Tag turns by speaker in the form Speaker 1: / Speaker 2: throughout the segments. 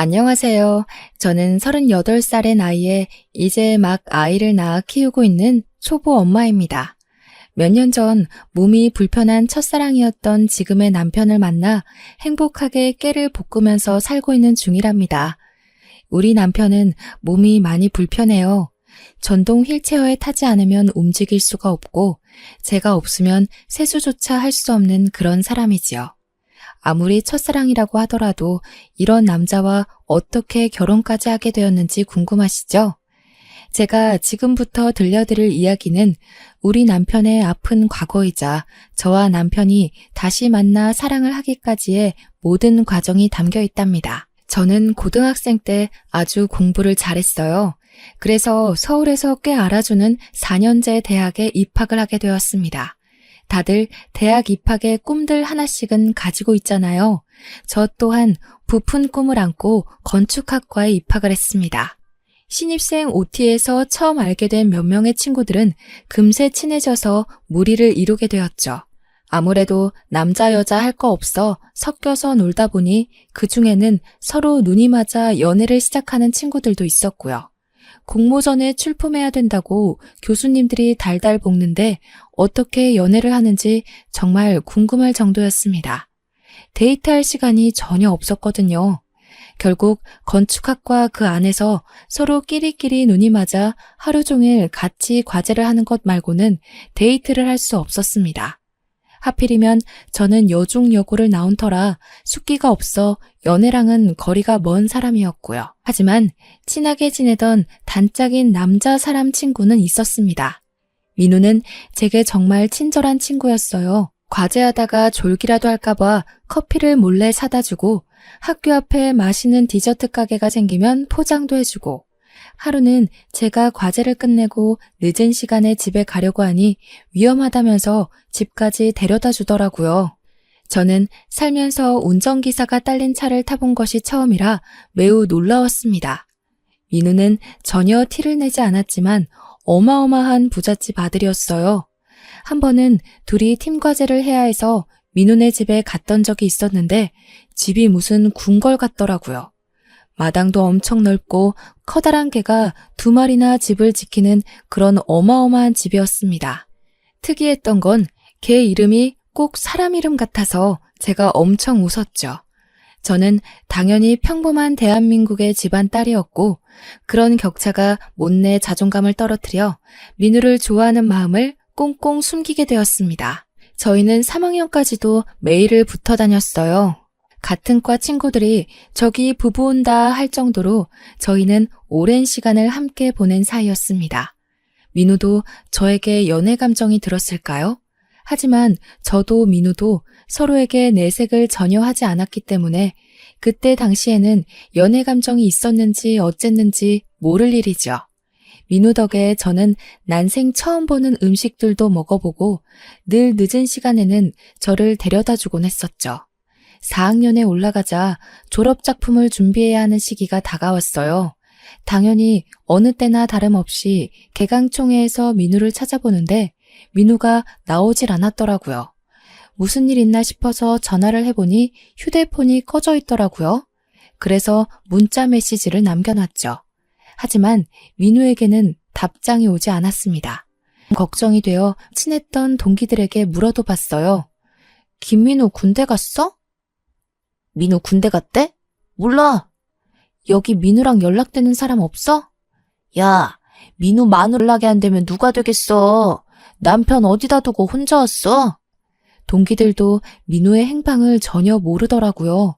Speaker 1: 안녕하세요. 저는 38살의 나이에 이제 막 아이를 낳아 키우고 있는 초보 엄마입니다. 몇 년 전 몸이 불편한 첫사랑이었던 지금의 남편을 만나 행복하게 깨를 볶으면서 살고 있는 중이랍니다. 우리 남편은 몸이 많이 불편해요. 전동 휠체어에 타지 않으면 움직일 수가 없고 제가 없으면 세수조차 할 수 없는 그런 사람이지요. 아무리 첫사랑이라고 하더라도 이런 남자와 어떻게 결혼까지 하게 되었는지 궁금하시죠? 제가 지금부터 들려드릴 이야기는 우리 남편의 아픈 과거이자 저와 남편이 다시 만나 사랑을 하기까지의 모든 과정이 담겨 있답니다. 저는 고등학생 때 아주 공부를 잘했어요. 그래서 서울에서 꽤 알아주는 4년제 대학에 입학을 하게 되었습니다. 다들 대학 입학의 꿈들 하나씩은 가지고 있잖아요. 저 또한 부푼 꿈을 안고 건축학과에 입학을 했습니다. 신입생 OT에서 처음 알게 된 몇 명의 친구들은 금세 친해져서 무리를 이루게 되었죠. 아무래도 남자 여자 할 거 없어 섞여서 놀다 보니 그 중에는 서로 눈이 맞아 연애를 시작하는 친구들도 있었고요. 공모전에 출품해야 된다고 교수님들이 달달 볶는데 어떻게 연애를 하는지 정말 궁금할 정도였습니다. 데이트할 시간이 전혀 없었거든요. 결국 건축학과 그 안에서 서로 끼리끼리 눈이 맞아 하루 종일 같이 과제를 하는 것 말고는 데이트를 할 수 없었습니다. 하필이면 저는 여중여고를 나온 터라 숫기가 없어 연애랑은 거리가 먼 사람이었고요. 하지만 친하게 지내던 단짝인 남자 사람 친구는 있었습니다. 민우는 제게 정말 친절한 친구였어요. 과제하다가 졸기라도 할까봐 커피를 몰래 사다 주고 학교 앞에 맛있는 디저트 가게가 생기면 포장도 해주고 하루는 제가 과제를 끝내고 늦은 시간에 집에 가려고 하니 위험하다면서 집까지 데려다 주더라고요. 저는 살면서 운전기사가 딸린 차를 타본 것이 처음이라 매우 놀라웠습니다. 민우는 전혀 티를 내지 않았지만 어마어마한 부잣집 아들이었어요. 한 번은 둘이 팀 과제를 해야 해서 민우네 집에 갔던 적이 있었는데 집이 무슨 궁궐 같더라고요. 마당도 엄청 넓고 커다란 개가 2마리나 집을 지키는 그런 어마어마한 집이었습니다. 특이했던 건 개 이름이 꼭 사람 이름 같아서 제가 엄청 웃었죠. 저는 당연히 평범한 대한민국의 집안 딸이었고 그런 격차가 못내 자존감을 떨어뜨려 민우를 좋아하는 마음을 꽁꽁 숨기게 되었습니다. 저희는 3학년까지도 매일을 붙어 다녔어요. 같은 과 친구들이 저기 부부 온다 할 정도로 저희는 오랜 시간을 함께 보낸 사이였습니다. 민우도 저에게 연애 감정이 들었을까요? 하지만 저도 민우도 서로에게 내색을 전혀 하지 않았기 때문에 그때 당시에는 연애 감정이 있었는지 어쨌는지 모를 일이죠. 민우 덕에 저는 난생 처음 보는 음식들도 먹어보고 늘 늦은 시간에는 저를 데려다 주곤 했었죠. 4학년에 올라가자 졸업작품을 준비해야 하는 시기가 다가왔어요. 당연히 어느 때나 다름없이 개강총회에서 민우를 찾아보는데 민우가 나오질 않았더라고요. 무슨 일 있나 싶어서 전화를 해보니 휴대폰이 꺼져 있더라고요. 그래서 문자 메시지를 남겨놨죠. 하지만 민우에게는 답장이 오지 않았습니다. 걱정이 되어 친했던 동기들에게 물어도 봤어요. 김민우 군대 갔어? 민우 군대 갔대? 몰라. 여기 민우랑 연락되는 사람 없어? 야, 민우 마누 연락이 안 되면 누가 되겠어. 남편 어디다 두고 혼자 왔어? 동기들도 민우의 행방을 전혀 모르더라고요.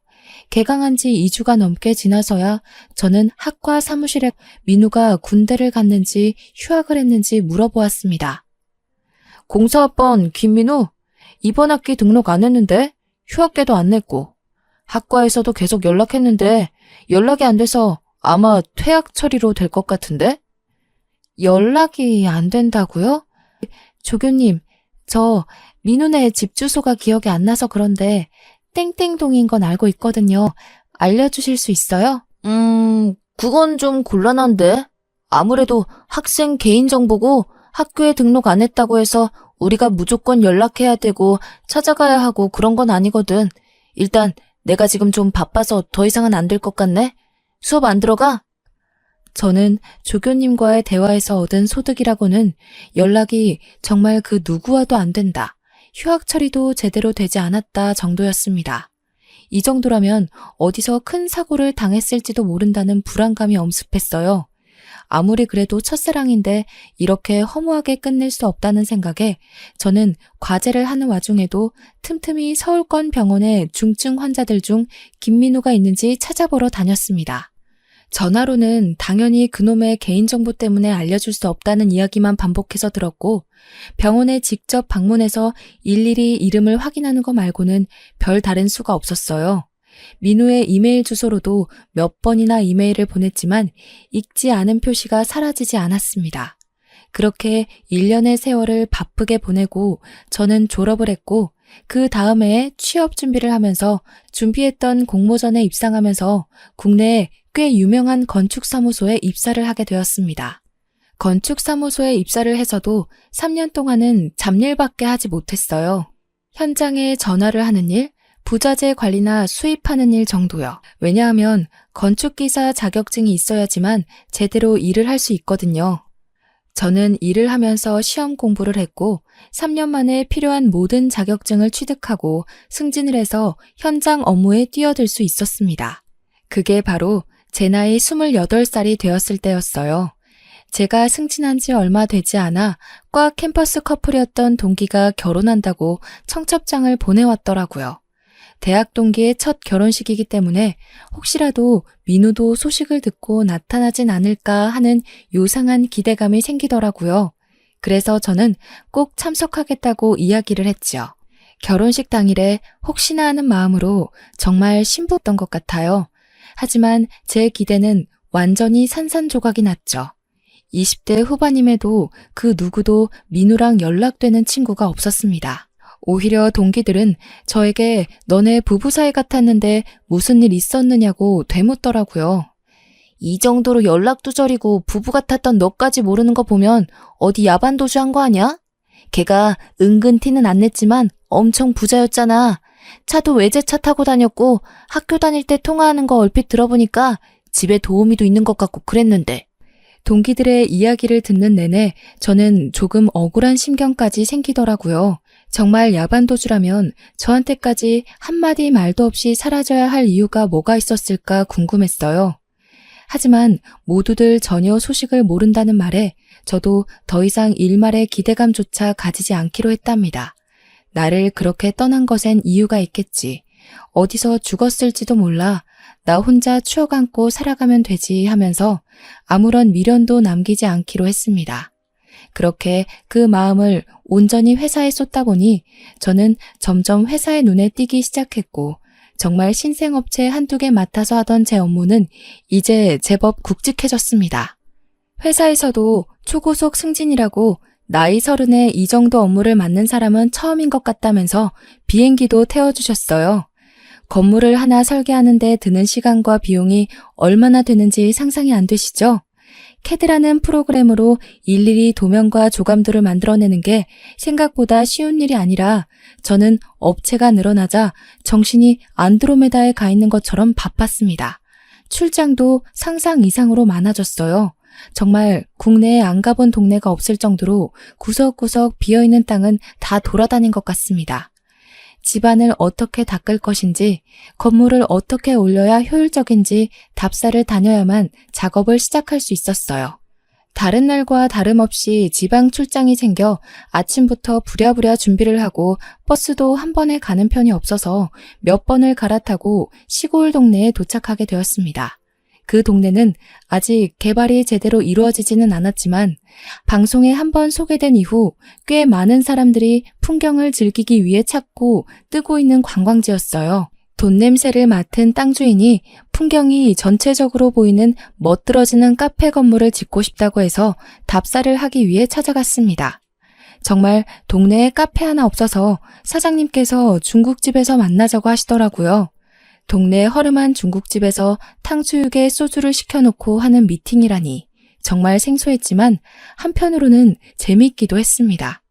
Speaker 1: 개강한 지 2주가 넘게 지나서야 저는 학과 사무실에 민우가 군대를 갔는지 휴학을 했는지 물어보았습니다. 04학번 김민우, 이번 학기 등록 안 했는데 휴학계도 안 냈고 학과에서도 계속 연락했는데 연락이 안 돼서 아마 퇴학 처리로 될 것 같은데? 연락이 안 된다고요? 조교님, 저 민우네 집 주소가 기억이 안 나서 그런데 땡땡동인 건 알고 있거든요. 알려주실 수 있어요? 그건 좀 곤란한데. 아무래도 학생 개인정보고 학교에 등록 안 했다고 해서 우리가 무조건 연락해야 되고 찾아가야 하고 그런 건 아니거든. 일단 내가 지금 좀 바빠서 더 이상은 안 될 것 같네.
Speaker 2: 수업 안 들어가?
Speaker 1: 저는 조교님과의 대화에서 얻은 소득이라고는 연락이 정말 그 누구와도 안 된다. 휴학 처리도 제대로 되지 않았다 정도였습니다. 이 정도라면 어디서 큰 사고를 당했을지도 모른다는 불안감이 엄습했어요. 아무리 그래도 첫사랑인데 이렇게 허무하게 끝낼 수 없다는 생각에 저는 과제를 하는 와중에도 틈틈이 서울권 병원의 중증 환자들 중 김민우가 있는지 찾아보러 다녔습니다. 전화로는 당연히 그놈의 개인정보 때문에 알려줄 수 없다는 이야기만 반복해서 들었고 병원에 직접 방문해서 일일이 이름을 확인하는 거 말고는 별 다른 수가 없었어요. 민우의 이메일 주소로도 몇 번이나 이메일을 보냈지만 읽지 않은 표시가 사라지지 않았습니다. 그렇게 1년의 세월을 바쁘게 보내고 저는 졸업을 했고 그 다음에 취업 준비를 하면서 준비했던 공모전에 입상하면서 국내에 꽤 유명한 건축사무소에 입사를 하게 되었습니다. 건축사무소에 입사를 해서도 3년 동안은 잡일밖에 하지 못했어요. 현장에 전화를 하는 일, 부자재 관리나 수입하는 일 정도요. 왜냐하면 건축기사 자격증이 있어야지만 제대로 일을 할 수 있거든요. 저는 일을 하면서 시험 공부를 했고 3년 만에 필요한 모든 자격증을 취득하고 승진을 해서 현장 업무에 뛰어들 수 있었습니다. 그게 바로 제 나이 28살이 되었을 때였어요. 제가 승진한 지 얼마 되지 않아 과 캠퍼스 커플이었던 동기가 결혼한다고 청첩장을 보내왔더라고요. 대학 동기의 첫 결혼식이기 때문에 혹시라도 민우도 소식을 듣고 나타나진 않을까 하는 요상한 기대감이 생기더라고요. 그래서 저는 꼭 참석하겠다고 이야기를 했죠. 결혼식 당일에 혹시나 하는 마음으로 정말 신부였던 것 같아요. 하지만 제 기대는 완전히 산산조각이 났죠. 20대 후반임에도 그 누구도 민우랑 연락되는 친구가 없었습니다. 오히려 동기들은 저에게 너네 부부 사이 같았는데 무슨 일 있었느냐고 되묻더라고요. 이 정도로 연락두절이고 부부 같았던 너까지 모르는 거 보면 어디 야반도주한 거 아니야? 걔가 은근 티는 안 냈지만 엄청 부자였잖아. 차도 외제차 타고 다녔고 학교 다닐 때 통화하는 거 얼핏 들어보니까 집에 도우미도 있는 것 같고 그랬는데. 동기들의 이야기를 듣는 내내 저는 조금 억울한 심경까지 생기더라고요. 정말 야반도주라면 저한테까지 한마디 말도 없이 사라져야 할 이유가 뭐가 있었을까 궁금했어요. 하지만 모두들 전혀 소식을 모른다는 말에 저도 더 이상 일말의 기대감조차 가지지 않기로 했답니다. 나를 그렇게 떠난 것엔 이유가 있겠지. 어디서 죽었을지도 몰라. 나 혼자 추억 안고 살아가면 되지 하면서 아무런 미련도 남기지 않기로 했습니다. 그렇게 그 마음을 온전히 회사에 쏟다 보니 저는 점점 회사의 눈에 띄기 시작했고 정말 신생업체 한두 개 맡아서 하던 제 업무는 이제 제법 굵직해졌습니다. 회사에서도 초고속 승진이라고 나이 30에 이 정도 업무를 맡는 사람은 처음인 것 같다면서 비행기도 태워주셨어요. 건물을 하나 설계하는데 드는 시간과 비용이 얼마나 되는지 상상이 안 되시죠? 캐드라는 프로그램으로 일일이 도면과 조감도를 만들어내는 게 생각보다 쉬운 일이 아니라 저는 업체가 늘어나자 정신이 안드로메다에 가 있는 것처럼 바빴습니다. 출장도 상상 이상으로 많아졌어요. 정말 국내에 안 가본 동네가 없을 정도로 구석구석 비어있는 땅은 다 돌아다닌 것 같습니다. 집안을 어떻게 닦을 것인지, 건물을 어떻게 올려야 효율적인지 답사를 다녀야만 작업을 시작할 수 있었어요. 다른 날과 다름없이 지방 출장이 생겨 아침부터 부랴부랴 준비를 하고 버스도 한 번에 가는 편이 없어서 몇 번을 갈아타고 시골 동네에 도착하게 되었습니다. 그 동네는 아직 개발이 제대로 이루어지지는 않았지만 방송에 한번 소개된 이후 꽤 많은 사람들이 풍경을 즐기기 위해 찾고 뜨고 있는 관광지였어요. 돈 냄새를 맡은 땅 주인이 풍경이 전체적으로 보이는 멋들어지는 카페 건물을 짓고 싶다고 해서 답사를 하기 위해 찾아갔습니다. 정말 동네에 카페 하나 없어서 사장님께서 중국집에서 만나자고 하시더라고요. 동네 허름한 중국집에서 탕수육에 소주를 시켜놓고 하는 미팅이라니 정말 생소했지만 한편으로는 재미있기도 했습니다.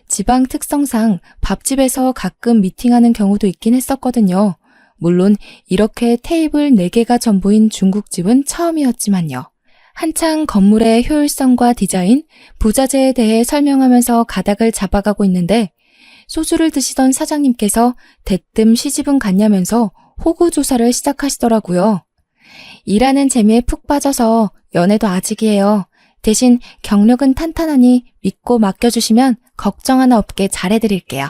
Speaker 1: 지방 특성상 밥집에서 가끔 미팅하는 경우도 있긴 했었거든요. 물론 이렇게 테이블 4개가 전부인 중국집은 처음이었지만요. 한창 건물의 효율성과 디자인, 부자재에 대해 설명하면서 가닥을 잡아가고 있는데 소주를 드시던 사장님께서 대뜸 시집은 갔냐면서 호구 조사를 시작하시더라고요. 일하는 재미에 푹 빠져서 연애도 아직이에요. 대신 경력은 탄탄하니 믿고 맡겨주시면 걱정 하나 없게 잘해드릴게요.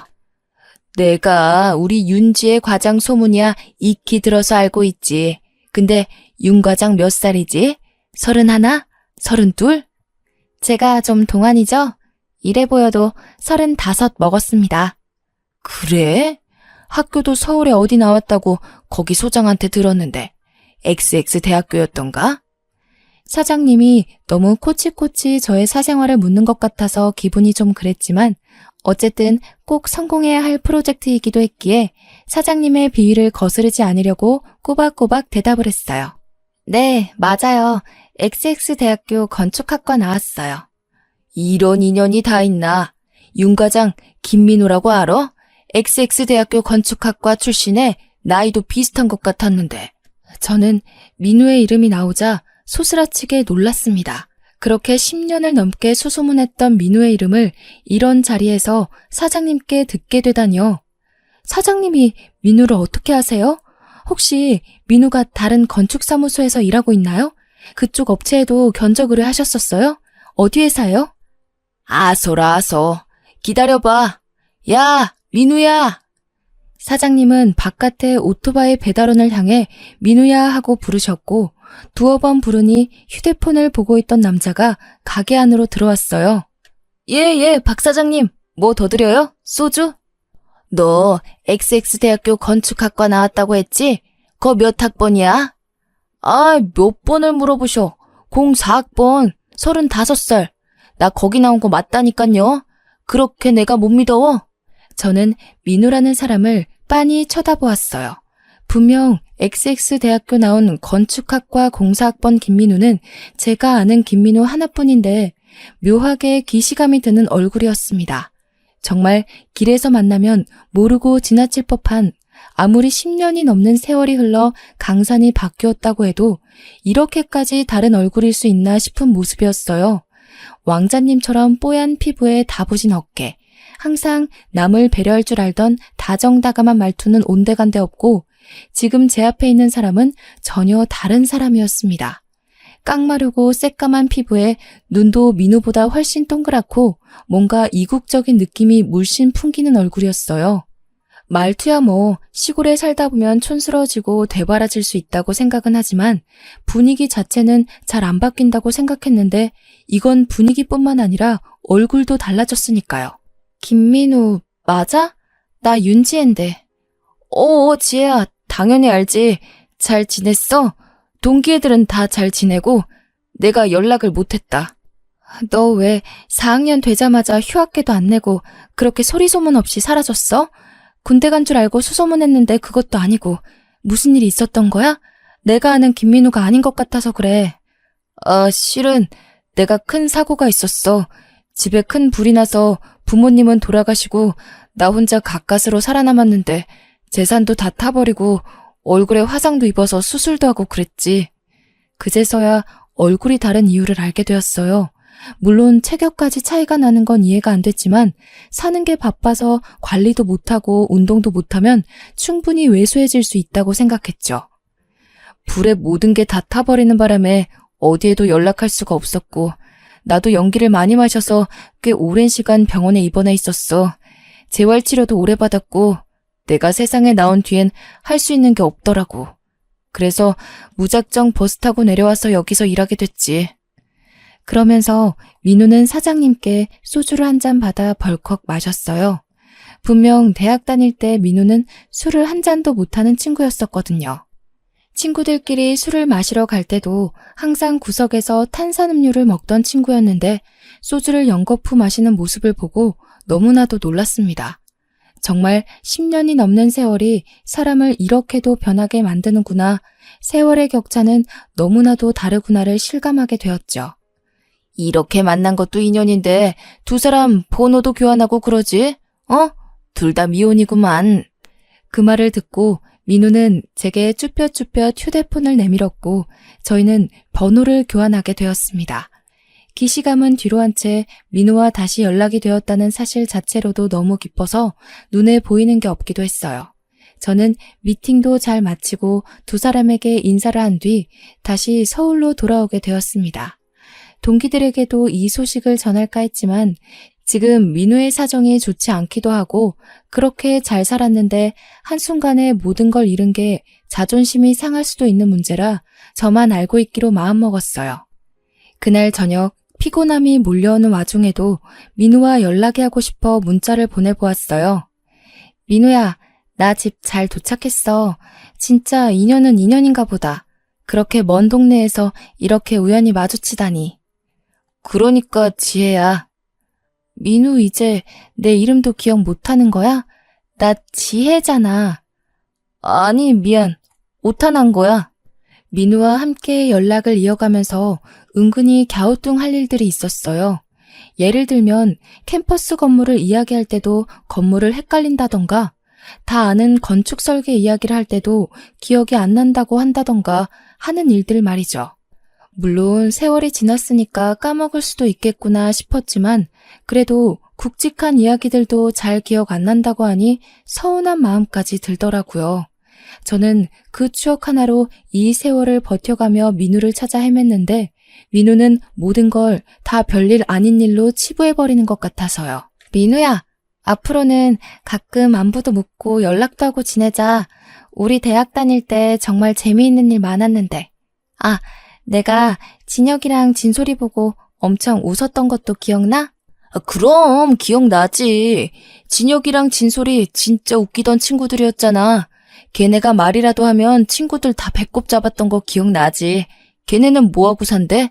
Speaker 1: 내가 우리 윤지의 과장 소문이야 익히 들어서 알고 있지. 근데 윤 과장 몇 살이지? 31? 32? 제가 좀 동안이죠? 이래 보여도 35 먹었습니다. 그래? 학교도 서울에 어디 나왔다고 거기 소장한테 들었는데 XX 대학교였던가? 사장님이 너무 코치코치 저의 사생활을 묻는 것 같아서 기분이 좀 그랬지만 어쨌든 꼭 성공해야 할 프로젝트이기도 했기에 사장님의 비위를 거스르지 않으려고 꼬박꼬박 대답을 했어요. 네, 맞아요. XX 대학교 건축학과 나왔어요. 이런 인연이 다 있나? 윤 과장 김민우라고 알아? XX 대학교 건축학과 출신에 나이도 비슷한 것 같았는데. 저는 민우의 이름이 나오자 소스라치게 놀랐습니다. 그렇게 10년을 넘게 수소문했던 민우의 이름을 이런 자리에서 사장님께 듣게 되다니요. 사장님이 민우를 어떻게 아세요? 혹시 민우가 다른 건축사무소에서 일하고 있나요? 그쪽 업체에도 견적 의뢰하셨었어요? 어디 회사요? 아소라 아소. 기다려봐. 야, 민우야. 사장님은 바깥에 오토바이 배달원을 향해 민우야 하고 부르셨고 두어 번 부르니 휴대폰을 보고 있던 남자가 가게 안으로 들어왔어요. 예, 박 사장님. 뭐 더 드려요? 소주? 너 XX대학교 건축학과 나왔다고 했지? 거 몇 학번이야? 아, 몇 번을 물어보셔. 04학번, 35살. 나 거기 나온 거 맞다니깐요. 그렇게 내가 못 믿어? 저는 민우라는 사람을 빤히 쳐다보았어요. 분명 XX대학교 나온 건축학과 04학번 김민우는 제가 아는 김민우 하나뿐인데 묘하게 기시감이 드는 얼굴이었습니다. 정말 길에서 만나면 모르고 지나칠 법한 아무리 10년이 넘는 세월이 흘러 강산이 바뀌었다고 해도 이렇게까지 다른 얼굴일 수 있나 싶은 모습이었어요. 왕자님처럼 뽀얀 피부에 다부진 어깨, 항상 남을 배려할 줄 알던 다정다감한 말투는 온데간데 없고 지금 제 앞에 있는 사람은 전혀 다른 사람이었습니다. 깡마르고 새까만 피부에 눈도 민우보다 훨씬 동그랗고 뭔가 이국적인 느낌이 물씬 풍기는 얼굴이었어요. 말투야 뭐 시골에 살다 보면 촌스러워지고 대바라질 수 있다고 생각은 하지만 분위기 자체는 잘 안 바뀐다고 생각했는데 이건 분위기뿐만 아니라 얼굴도 달라졌으니까요. 김민우 맞아? 나 윤지혜인데. 지혜야 당연히 알지. 잘 지냈어? 동기 애들은 다 잘 지내고 내가 연락을 못했다. 너 왜 4학년 되자마자 휴학계도 안 내고 그렇게 소리소문 없이 사라졌어? 군대 간 줄 알고 수소문했는데 그것도 아니고 무슨 일이 있었던 거야? 내가 아는 김민우가 아닌 것 같아서 그래. 실은 내가 큰 사고가 있었어. 집에 큰 불이 나서 부모님은 돌아가시고 나 혼자 가까스로 살아남았는데 재산도 다 타버리고 얼굴에 화상도 입어서 수술도 하고 그랬지. 그제서야 얼굴이 다른 이유를 알게 되었어요. 물론 체격까지 차이가 나는 건 이해가 안 됐지만 사는 게 바빠서 관리도 못하고 운동도 못하면 충분히 왜소해질 수 있다고 생각했죠. 불에 모든 게 다 타버리는 바람에 어디에도 연락할 수가 없었고 나도 연기를 많이 마셔서 꽤 오랜 시간 병원에 입원해 있었어. 재활치료도 오래 받았고 내가 세상에 나온 뒤엔 할 수 있는 게 없더라고. 그래서 무작정 버스 타고 내려와서 여기서 일하게 됐지. 그러면서 민우는 사장님께 소주를 한 잔 받아 벌컥 마셨어요. 분명 대학 다닐 때 민우는 술을 한 잔도 못하는 친구였었거든요. 친구들끼리 술을 마시러 갈 때도 항상 구석에서 탄산음료를 먹던 친구였는데 소주를 연거푸 마시는 모습을 보고 너무나도 놀랐습니다. 정말 10년이 넘는 세월이 사람을 이렇게도 변하게 만드는구나. 세월의 격차는 너무나도 다르구나를 실감하게 되었죠. 이렇게 만난 것도 인연인데 두 사람 번호도 교환하고 그러지? 둘 다 미혼이구만. 그 말을 듣고 민우는 제게 쭈뼛쭈뼛 휴대폰을 내밀었고 저희는 번호를 교환하게 되었습니다. 기시감은 뒤로 한 채 민우와 다시 연락이 되었다는 사실 자체로도 너무 기뻐서 눈에 보이는 게 없기도 했어요. 저는 미팅도 잘 마치고 두 사람에게 인사를 한 뒤 다시 서울로 돌아오게 되었습니다. 동기들에게도 이 소식을 전할까 했지만 지금 민우의 사정이 좋지 않기도 하고 그렇게 잘 살았는데 한순간에 모든 걸 잃은 게 자존심이 상할 수도 있는 문제라 저만 알고 있기로 마음먹었어요. 그날 저녁 피곤함이 몰려오는 와중에도 민우와 연락이 하고 싶어 문자를 보내보았어요. 민우야, 나 집 잘 도착했어. 진짜 인연은 인연인가 보다. 그렇게 먼 동네에서 이렇게 우연히 마주치다니. 그러니까 지혜야. 민우 이제 내 이름도 기억 못하는 거야? 나 지혜잖아. 아니 미안. 오타난 거야. 민우와 함께 연락을 이어가면서 은근히 갸우뚱할 일들이 있었어요. 예를 들면 캠퍼스 건물을 이야기할 때도 건물을 헷갈린다던가 다 아는 건축 설계 이야기를 할 때도 기억이 안 난다고 한다던가 하는 일들 말이죠. 물론 세월이 지났으니까 까먹을 수도 있겠구나 싶었지만 그래도 굵직한 이야기들도 잘 기억 안 난다고 하니 서운한 마음까지 들더라고요. 저는 그 추억 하나로 이 세월을 버텨가며 민우를 찾아 헤맸는데 민우는 모든 걸 다 별일 아닌 일로 치부해버리는 것 같아서요. 민우야, 앞으로는 가끔 안부도 묻고 연락도 하고 지내자. 우리 대학 다닐 때 정말 재미있는 일 많았는데. 아, 내가 진혁이랑 진솔이 보고 엄청 웃었던 것도 기억나? 그럼 기억나지. 진혁이랑 진솔이 진짜 웃기던 친구들이었잖아. 걔네가 말이라도 하면 친구들 다 배꼽 잡았던 거 기억나지. 걔네는 뭐하고 산대?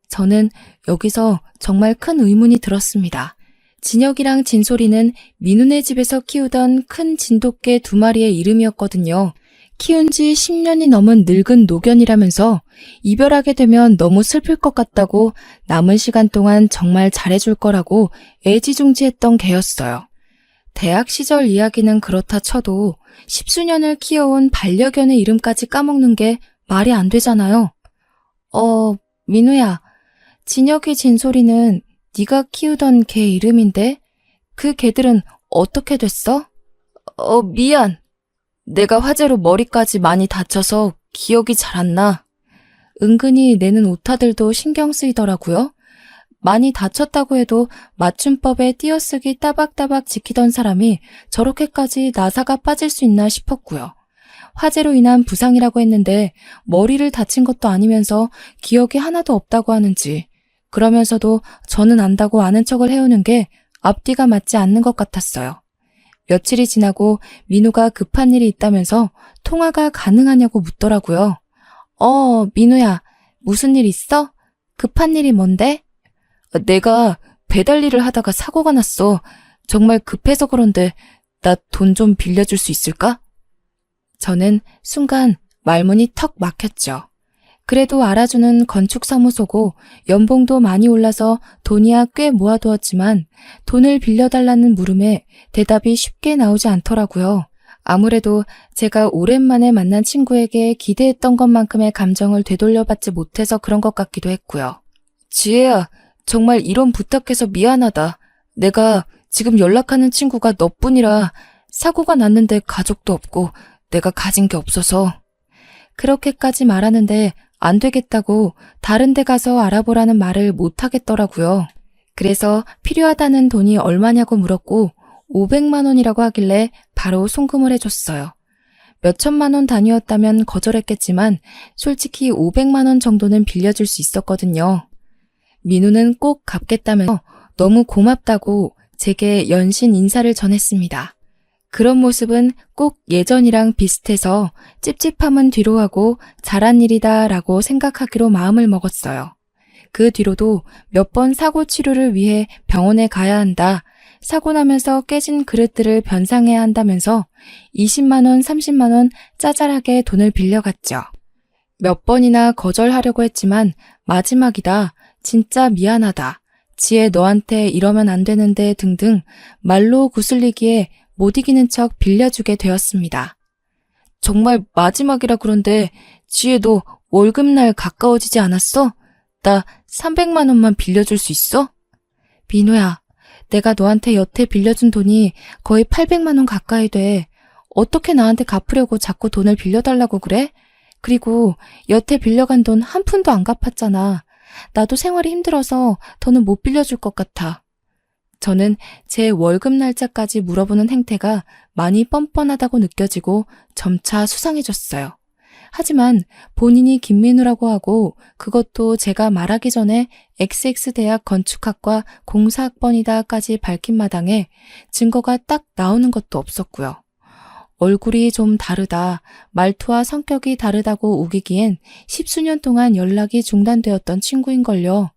Speaker 1: 저는 여기서 정말 큰 의문이 들었습니다. 진혁이랑 진솔이는 민우네 집에서 키우던 큰 진돗개 2마리의 이름이었거든요. 키운 지 10년이 넘은 늙은 노견이라면서 이별하게 되면 너무 슬플 것 같다고 남은 시간 동안 정말 잘해줄 거라고 애지중지했던 개였어요. 대학 시절 이야기는 그렇다 쳐도 10수년을 키워온 반려견의 이름까지 까먹는 게 말이 안 되잖아요. 민우야, 진혁이 진솔이는 네가 키우던 개 이름인데 그 개들은 어떻게 됐어? 미안. 내가 화재로 머리까지 많이 다쳐서 기억이 잘 안 나. 은근히 내는 오타들도 신경 쓰이더라고요. 많이 다쳤다고 해도 맞춤법에 띄어쓰기 따박따박 지키던 사람이 저렇게까지 나사가 빠질 수 있나 싶었고요. 화재로 인한 부상이라고 했는데 머리를 다친 것도 아니면서 기억이 하나도 없다고 하는지 그러면서도 저는 안다고 아는 척을 해오는 게 앞뒤가 맞지 않는 것 같았어요. 며칠이 지나고 민우가 급한 일이 있다면서 통화가 가능하냐고 묻더라고요. 민우야, 무슨 일 있어? 급한 일이 뭔데? 내가 배달 일을 하다가 사고가 났어. 정말 급해서 그런데 나 돈 좀 빌려줄 수 있을까? 저는 순간 말문이 턱 막혔죠. 그래도 알아주는 건축사무소고 연봉도 많이 올라서 돈이야 꽤 모아두었지만 돈을 빌려달라는 물음에 대답이 쉽게 나오지 않더라고요. 아무래도 제가 오랜만에 만난 친구에게 기대했던 것만큼의 감정을 되돌려받지 못해서 그런 것 같기도 했고요. 지혜야, 정말 이런 부탁해서 미안하다. 내가 지금 연락하는 친구가 너뿐이라 사고가 났는데 가족도 없고 내가 가진 게 없어서. 그렇게까지 말하는데 안 되겠다고 다른 데 가서 알아보라는 말을 못 하겠더라고요. 그래서 필요하다는 돈이 얼마냐고 물었고 500만 원이라고 하길래 바로 송금을 해줬어요. 몇천만 원 단위였다면 거절했겠지만 솔직히 500만 원 정도는 빌려줄 수 있었거든요. 민우는 꼭 갚겠다면서 너무 고맙다고 제게 연신 인사를 전했습니다. 그런 모습은 꼭 예전이랑 비슷해서 찝찝함은 뒤로 하고 잘한 일이다 라고 생각하기로 마음을 먹었어요. 그 뒤로도 몇 번 사고 치료를 위해 병원에 가야 한다. 사고 나면서 깨진 그릇들을 변상해야 한다면서 20만 원, 30만 원 짜잘하게 돈을 빌려갔죠. 몇 번이나 거절하려고 했지만 마지막이다. 진짜 미안하다. 지혜 너한테 이러면 안 되는데 등등 말로 구슬리기에 못 이기는 척 빌려주게 되었습니다. 정말 마지막이라 그런데 지혜 너 월급날 가까워지지 않았어? 나 300만 원만 빌려줄 수 있어? 민호야, 내가 너한테 여태 빌려준 돈이 거의 800만 원 가까이 돼. 어떻게 나한테 갚으려고 자꾸 돈을 빌려달라고 그래? 그리고 여태 빌려간 돈 한 푼도 안 갚았잖아. 나도 생활이 힘들어서 더는 못 빌려줄 것 같아. 저는 제 월급 날짜까지 물어보는 행태가 많이 뻔뻔하다고 느껴지고 점차 수상해졌어요. 하지만 본인이 김민우라고 하고 그것도 제가 말하기 전에 XX대학 건축학과 공사학번이다까지 밝힌 마당에 증거가 딱 나오는 것도 없었고요. 얼굴이 좀 다르다, 말투와 성격이 다르다고 우기기엔 10수년 동안 연락이 중단되었던 친구인걸요.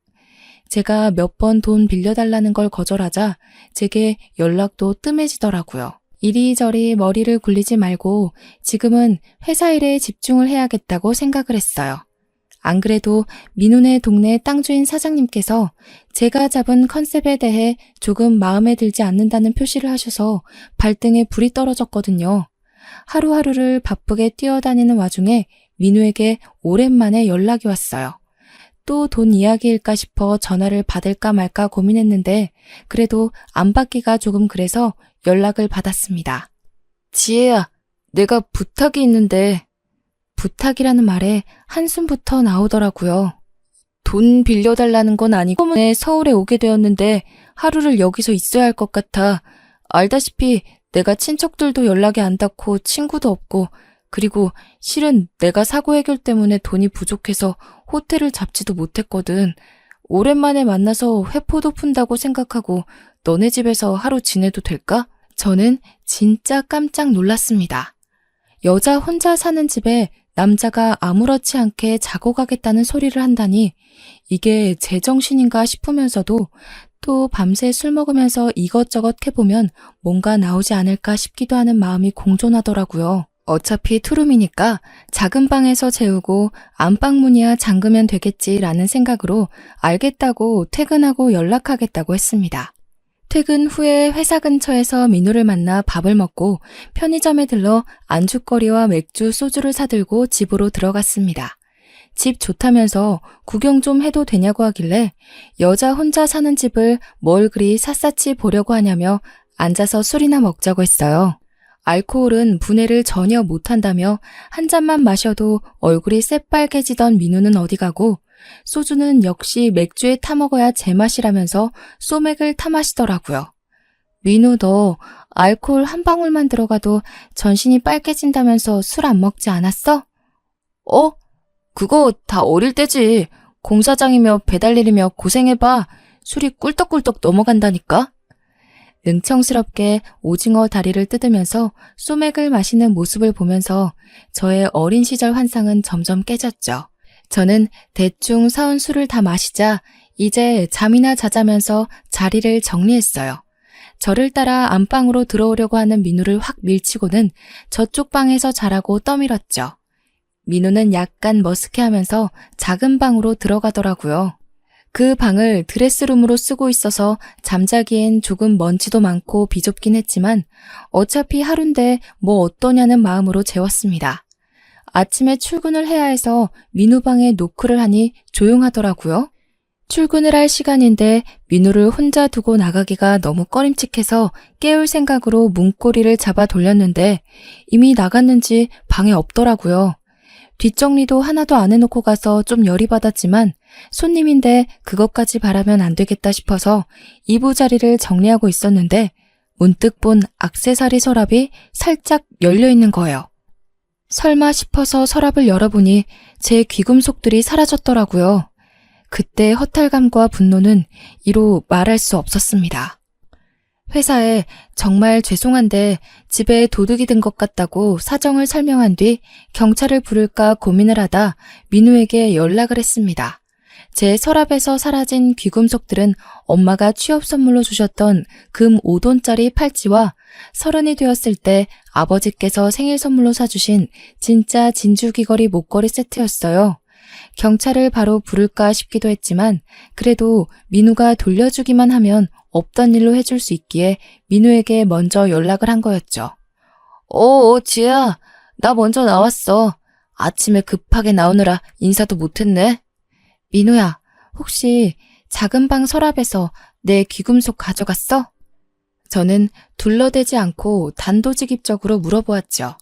Speaker 1: 제가 몇 번 돈 빌려달라는 걸 거절하자 제게 연락도 뜸해지더라고요. 이리저리 머리를 굴리지 말고 지금은 회사 일에 집중을 해야겠다고 생각을 했어요. 안 그래도 민훈의 동네 땅주인 사장님께서 제가 잡은 컨셉에 대해 조금 마음에 들지 않는다는 표시를 하셔서 발등에 불이 떨어졌거든요. 하루하루를 바쁘게 뛰어다니는 와중에 민우에게 오랜만에 연락이 왔어요. 또 돈 이야기일까 싶어 전화를 받을까 말까 고민했는데 그래도 안 받기가 조금 그래서 연락을 받았습니다. 지혜야, 내가 부탁이 있는데. 부탁이라는 말에 한숨부터 나오더라고요. 돈 빌려달라는 건 아니고 때문에 서울에 오게 되었는데 하루를 여기서 있어야 할 것 같아. 알다시피 내가 친척들도 연락이 안 닿고 친구도 없고 그리고 실은 내가 사고 해결 때문에 돈이 부족해서 호텔을 잡지도 못했거든. 오랜만에 만나서 회포도 푼다고 생각하고 너네 집에서 하루 지내도 될까? 저는 진짜 깜짝 놀랐습니다. 여자 혼자 사는 집에 남자가 아무렇지 않게 자고 가겠다는 소리를 한다니 이게 제정신인가 싶으면서도 또 밤새 술 먹으면서 이것저것 해보면 뭔가 나오지 않을까 싶기도 하는 마음이 공존하더라고요. 어차피 투룸이니까 작은 방에서 재우고 안방문이야 잠그면 되겠지라는 생각으로 알겠다고 퇴근하고 연락하겠다고 했습니다. 퇴근 후에 회사 근처에서 민우를 만나 밥을 먹고 편의점에 들러 안주거리와 맥주, 소주를 사들고 집으로 들어갔습니다. 집 좋다면서 구경 좀 해도 되냐고 하길래 여자 혼자 사는 집을 뭘 그리 샅샅이 보려고 하냐며 앉아서 술이나 먹자고 했어요. 알코올은 분해를 전혀 못한다며 한 잔만 마셔도 얼굴이 새빨개지던 민우는 어디 가고 소주는 역시 맥주에 타먹어야 제맛이라면서 소맥을 타마시더라고요. 민우 너 알코올 한 방울만 들어가도 전신이 빨개진다면서 술 안 먹지 않았어? 그거 다 어릴 때지. 공사장이며 배달일이며 고생해봐. 술이 꿀떡꿀떡 넘어간다니까. 능청스럽게 오징어 다리를 뜯으면서 소맥을 마시는 모습을 보면서 저의 어린 시절 환상은 점점 깨졌죠. 저는 대충 사온 술을 다 마시자 이제 잠이나 자자면서 자리를 정리했어요. 저를 따라 안방으로 들어오려고 하는 민우를 확 밀치고는 저쪽 방에서 자라고 떠밀었죠. 민우는 약간 머쓱해하면서 작은 방으로 들어가더라고요. 그 방을 드레스룸으로 쓰고 있어서 잠자기엔 조금 먼지도 많고 비좁긴 했지만 어차피 하루인데 뭐 어떠냐는 마음으로 재웠습니다. 아침에 출근을 해야 해서 민우 방에 노크를 하니 조용하더라고요. 출근을 할 시간인데 민우를 혼자 두고 나가기가 너무 꺼림칙해서 깨울 생각으로 문고리를 잡아 돌렸는데 이미 나갔는지 방에 없더라고요. 뒷정리도 하나도 안 해놓고 가서 좀 열이 받았지만 손님인데 그것까지 바라면 안 되겠다 싶어서 이부자리를 정리하고 있었는데 문득 본 액세서리 서랍이 살짝 열려있는 거예요. 설마 싶어서 서랍을 열어보니 제 귀금속들이 사라졌더라고요. 그때 허탈감과 분노는 이루 말할 수 없었습니다. 회사에 정말 죄송한데 집에 도둑이 든 것 같다고 사정을 설명한 뒤 경찰을 부를까 고민을 하다 민우에게 연락을 했습니다. 제 서랍에서 사라진 귀금속들은 엄마가 취업 선물로 주셨던 금 5돈짜리 팔찌와 30이 되었을 때 아버지께서 생일 선물로 사주신 진짜 진주 귀걸이 목걸이 세트였어요. 경찰을 바로 부를까 싶기도 했지만 그래도 민우가 돌려주기만 하면 없던 일로 해줄 수 있기에 민우에게 먼저 연락을 한 거였죠. 지혜야, 나 먼저 나왔어. 아침에 급하게 나오느라 인사도 못했네. 민호야, 혹시 작은 방 서랍에서 내 귀금속 가져갔어? 저는 둘러대지 않고 단도직입적으로 물어보았죠.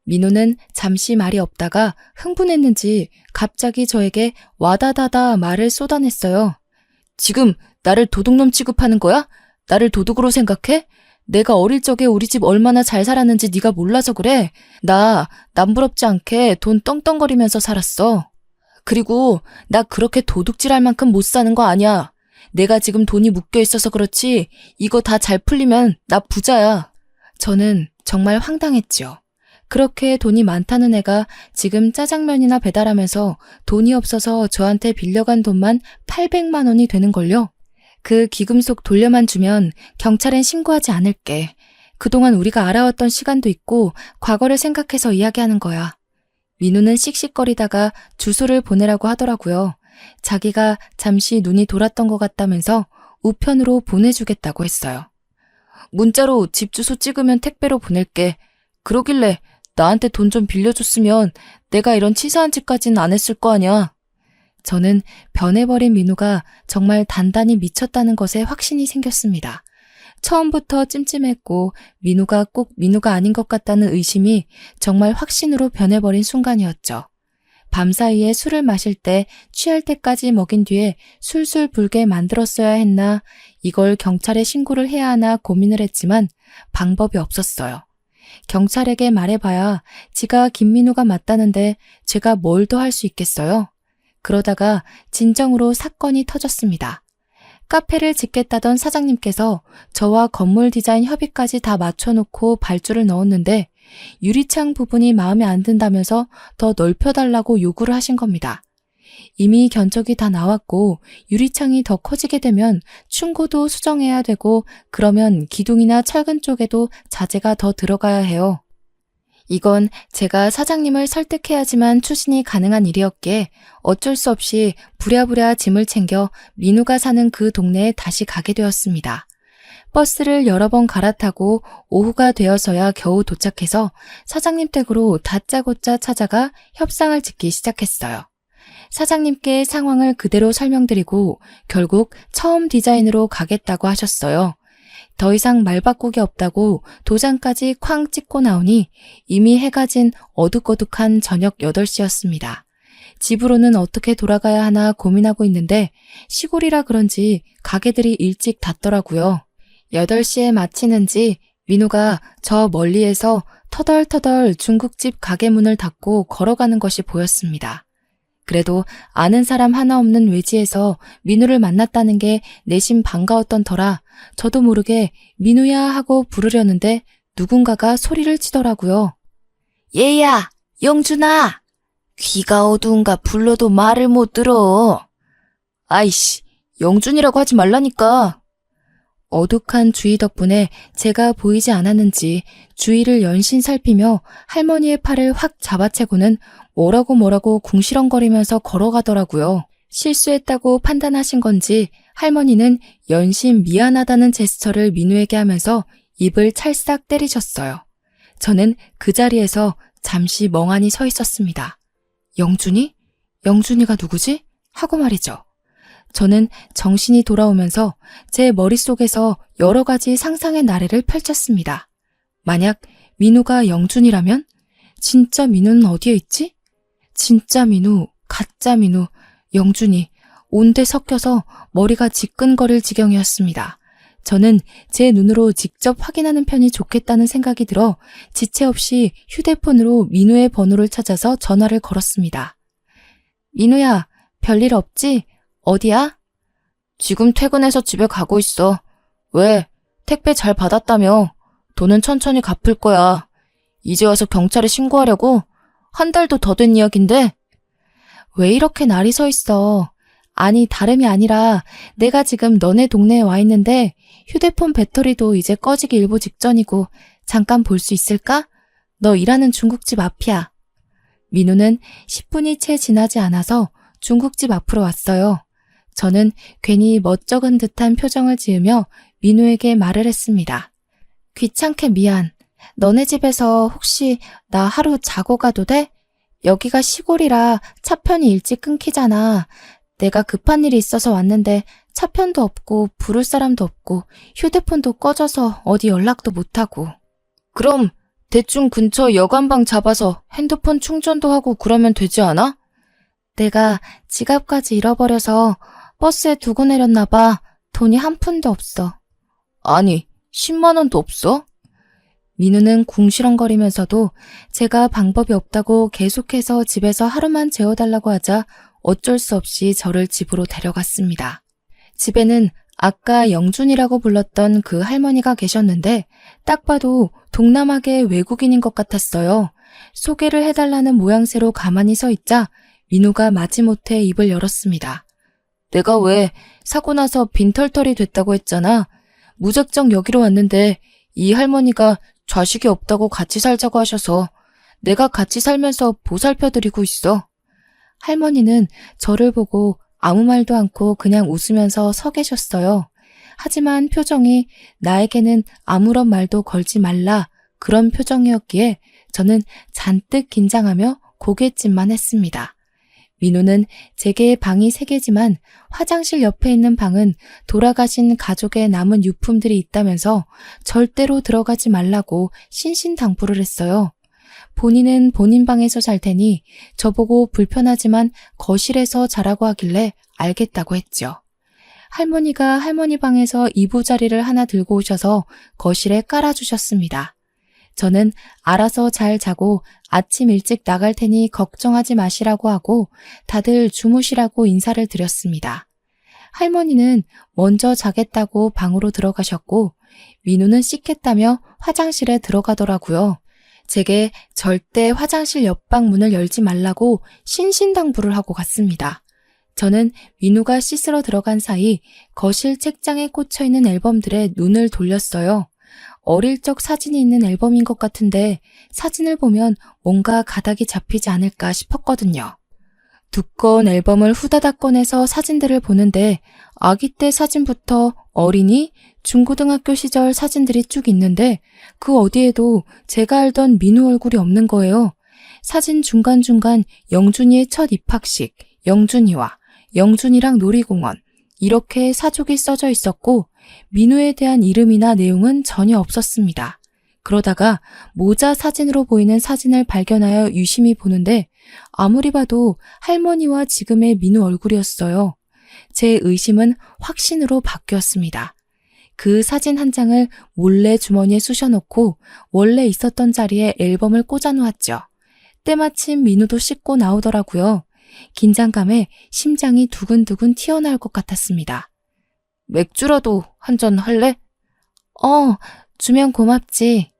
Speaker 1: 민호는 잠시 말이 없다가 흥분했는지 갑자기 저에게 와다다다 말을 쏟아냈어요. 지금 나를 도둑놈 취급하는 거야? 나를 도둑으로 생각해? 내가 어릴 적에 우리 집 얼마나 잘 살았는지 네가 몰라서 그래. 나 남부럽지 않게 돈 떵떵거리면서 살았어. 그리고 나 그렇게 도둑질할 만큼 못 사는 거 아니야. 내가 지금 돈이 묶여 있어서 그렇지 이거 다 잘 풀리면 나 부자야. 저는 정말 황당했죠. 그렇게 돈이 많다는 애가 지금 짜장면이나 배달하면서 돈이 없어서 저한테 빌려간 돈만 800만 원이 되는걸요. 그 귀금속 돌려만 주면 경찰엔 신고하지 않을게. 그동안 우리가 알아왔던 시간도 있고 과거를 생각해서 이야기하는 거야. 민우는 씩씩거리다가 주소를 보내라고 하더라고요. 자기가 잠시 눈이 돌았던 것 같다면서 우편으로 보내주겠다고 했어요. 문자로 집 주소 찍으면 택배로 보낼게. 그러길래 나한테 돈 좀 빌려줬으면 내가 이런 치사한 짓까지는 안 했을 거 아니야. 저는 변해버린 민우가 정말 단단히 미쳤다는 것에 확신이 생겼습니다. 처음부터 찜찜했고 민우가 꼭 민우가 아닌 것 같다는 의심이 정말 확신으로 변해버린 순간이었죠. 밤사이에 술을 마실 때 취할 때까지 먹인 뒤에 술술 불게 만들었어야 했나, 이걸 경찰에 신고를 해야 하나 고민을 했지만 방법이 없었어요. 경찰에게 말해봐야 지가 김민우가 맞다는데 제가 뭘 더 할 수 있겠어요? 그러다가 진정으로 사건이 터졌습니다. 카페를 짓겠다던 사장님께서 저와 건물 디자인 협의까지 다 맞춰놓고 발주를 넣었는데 유리창 부분이 마음에 안 든다면서 더 넓혀달라고 요구를 하신 겁니다. 이미 견적이 다 나왔고 유리창이 더 커지게 되면 충고도 수정해야 되고 그러면 기둥이나 철근 쪽에도 자재가 더 들어가야 해요. 이건 제가 사장님을 설득해야지만 추진이 가능한 일이었기에 어쩔 수 없이 부랴부랴 짐을 챙겨 민우가 사는 그 동네에 다시 가게 되었습니다. 버스를 여러 번 갈아타고 오후가 되어서야 겨우 도착해서 사장님 댁으로 다짜고짜 찾아가 협상을 짓기 시작했어요. 사장님께 상황을 그대로 설명드리고 결국 처음 디자인으로 가겠다고 하셨어요. 더 이상 말 바꾸기 없다고 도장까지 쾅 찍고 나오니 이미 해가 진 어둑어둑한 저녁 8시였습니다. 집으로는 어떻게 돌아가야 하나 고민하고 있는데 시골이라 그런지 가게들이 일찍 닫더라고요. 8시에 마치는지 민우가 저 멀리에서 터덜터덜 중국집 가게 문을 닫고 걸어가는 것이 보였습니다. 그래도 아는 사람 하나 없는 외지에서 민우를 만났다는 게 내심 반가웠던 터라 저도 모르게 민우야 하고 부르려는데 누군가가 소리를 치더라고요. 얘야, 영준아! 귀가 어두운가 불러도 말을 못 들어. 아이씨, 영준이라고 하지 말라니까. 어둑한 주위 덕분에 제가 보이지 않았는지 주위를 연신 살피며 할머니의 팔을 확 잡아채고는 뭐라고 궁시렁거리면서 걸어가더라고요. 실수했다고 판단하신 건지 할머니는 연신 미안하다는 제스처를 민우에게 하면서 입을 찰싹 때리셨어요. 저는 그 자리에서 잠시 멍하니 서 있었습니다. 영준이? 영준이가 누구지? 하고 말이죠. 저는 정신이 돌아오면서 제 머릿속에서 여러 가지 상상의 나래를 펼쳤습니다. 만약 민우가 영준이라면? 진짜 민우는 어디에 있지? 진짜 민우, 가짜 민우, 영준이 온데 섞여서 머리가 지끈거릴 지경이었습니다. 저는 제 눈으로 직접 확인하는 편이 좋겠다는 생각이 들어 지체 없이 휴대폰으로 민우의 번호를 찾아서 전화를 걸었습니다. 민우야, 별일 없지? 어디야? 지금 퇴근해서 집에 가고 있어. 왜? 택배 잘 받았다며. 돈은 천천히 갚을 거야. 이제 와서 경찰에 신고하려고? 한 달도 더 된 이야기인데? 왜 이렇게 날이 서 있어? 아니, 다름이 아니라 내가 지금 너네 동네에 와 있는데 휴대폰 배터리도 이제 꺼지기 일보 직전이고 잠깐 볼 수 있을까? 너 일하는 중국집 앞이야. 민우는 10분이 채 지나지 않아서 중국집 앞으로 왔어요. 저는 괜히 멋쩍은 듯한 표정을 지으며 민우에게 말을 했습니다. 귀찮게 미안. 너네 집에서 혹시 나 하루 자고 가도 돼? 여기가 시골이라 차편이 일찍 끊기잖아. 내가 급한 일이 있어서 왔는데 차편도 없고 부를 사람도 없고 휴대폰도 꺼져서 어디 연락도 못하고. 그럼 대충 근처 여관방 잡아서 핸드폰 충전도 하고 그러면 되지 않아? 내가 지갑까지 잃어버려서 버스에 두고 내렸나 봐. 돈이 한 푼도 없어. 아니, 10만 원도 없어? 민우는 궁시렁거리면서도 제가 방법이 없다고 계속해서 집에서 하루만 재워달라고 하자 어쩔 수 없이 저를 집으로 데려갔습니다. 집에는 아까 영준이라고 불렀던 그 할머니가 계셨는데 딱 봐도 동남아계 외국인인 것 같았어요. 소개를 해달라는 모양새로 가만히 서 있자 민우가 마지못해 입을 열었습니다. 내가 왜 사고 나서 빈털털이 됐다고 했잖아. 무작정 여기로 왔는데 이 할머니가 자식이 없다고 같이 살자고 하셔서 내가 같이 살면서 보살펴드리고 있어. 할머니는 저를 보고 아무 말도 않고 그냥 웃으면서 서 계셨어요. 하지만 표정이 나에게는 아무런 말도 걸지 말라 그런 표정이었기에 저는 잔뜩 긴장하며 고갯짓만 했습니다. 민우는 제게 방이 3개지만 화장실 옆에 있는 방은 돌아가신 가족의 남은 유품들이 있다면서 절대로 들어가지 말라고 신신당부를 했어요. 본인은 본인 방에서 잘 테니 저보고 불편하지만 거실에서 자라고 하길래 알겠다고 했죠. 할머니가 할머니 방에서 이부자리를 하나 들고 오셔서 거실에 깔아주셨습니다. 저는 알아서 잘 자고 아침 일찍 나갈 테니 걱정하지 마시라고 하고 다들 주무시라고 인사를 드렸습니다. 할머니는 먼저 자겠다고 방으로 들어가셨고 민우는 씻겠다며 화장실에 들어가더라고요. 제게 절대 화장실 옆방 문을 열지 말라고 신신당부를 하고 갔습니다. 저는 민우가 씻으러 들어간 사이 거실 책장에 꽂혀있는 앨범들에 눈을 돌렸어요. 어릴 적 사진이 있는 앨범인 것 같은데 사진을 보면 뭔가 가닥이 잡히지 않을까 싶었거든요. 두꺼운 앨범을 후다닥 꺼내서 사진들을 보는데 아기 때 사진부터 어린이, 중고등학교 시절 사진들이 쭉 있는데 그 어디에도 제가 알던 민우 얼굴이 없는 거예요. 사진 중간중간 영준이의 첫 입학식, 영준이와 영준이랑 놀이공원 이렇게 사족이 써져 있었고 민우에 대한 이름이나 내용은 전혀 없었습니다. 그러다가 모자 사진으로 보이는 사진을 발견하여 유심히 보는데 아무리 봐도 할머니와 지금의 민우 얼굴이었어요. 제 의심은 확신으로 바뀌었습니다. 그 사진 한 장을 몰래 주머니에 쑤셔놓고 원래 있었던 자리에 앨범을 꽂아놓았죠. 때마침 민우도 씻고 나오더라고요. 긴장감에 심장이 두근두근 튀어나올 것 같았습니다. 맥주라도 한 잔 할래? 주면 고맙지.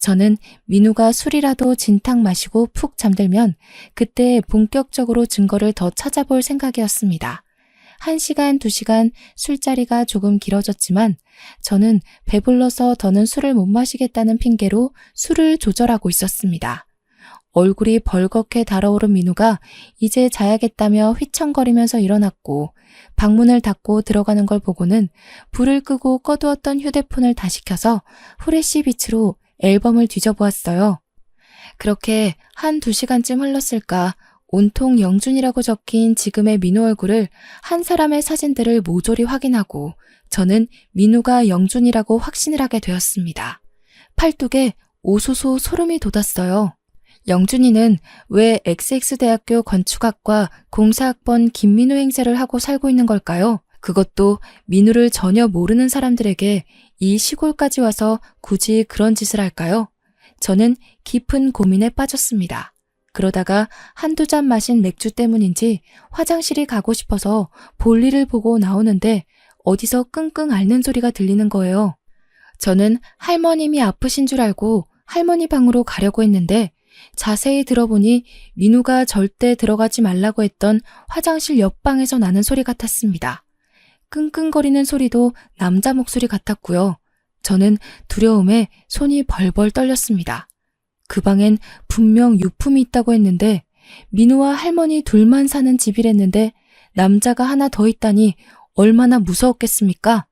Speaker 1: 저는 민우가 술이라도 진탕 마시고 푹 잠들면 그때 본격적으로 증거를 더 찾아볼 생각이었습니다. 1시간, 2시간 술자리가 조금 길어졌지만 저는 배불러서 더는 술을 못 마시겠다는 핑계로 술을 조절하고 있었습니다. 얼굴이 벌겋게 달아오른 민우가 이제 자야겠다며 휘청거리면서 일어났고 방문을 닫고 들어가는 걸 보고는 불을 끄고 꺼두었던 휴대폰을 다시 켜서 후레쉬 빛으로 앨범을 뒤져보았어요. 그렇게 1-2시간쯤 흘렀을까 온통 영준이라고 적힌 지금의 민우 얼굴을 한 사람의 사진들을 모조리 확인하고 저는 민우가 영준이라고 확신을 하게 되었습니다. 팔뚝에 오소소 소름이 돋았어요. 영준이는 왜 XX대학교 건축학과 공사학번 김민우 행세를 하고 살고 있는 걸까요? 그것도 민우를 전혀 모르는 사람들에게 이 시골까지 와서 굳이 그런 짓을 할까요? 저는 깊은 고민에 빠졌습니다. 그러다가 1-2잔 마신 맥주 때문인지 화장실이 가고 싶어서 볼일을 보고 나오는데 어디서 끙끙 앓는 소리가 들리는 거예요. 저는 할머님이 아프신 줄 알고 할머니 방으로 가려고 했는데 자세히 들어보니 민우가 절대 들어가지 말라고 했던 화장실 옆방에서 나는 소리 같았습니다. 끙끙거리는 소리도 남자 목소리 같았고요. 저는 두려움에 손이 벌벌 떨렸습니다. 그 방엔 분명 유품이 있다고 했는데 민우와 할머니 둘만 사는 집이랬는데 남자가 하나 더 있다니 얼마나 무서웠겠습니까?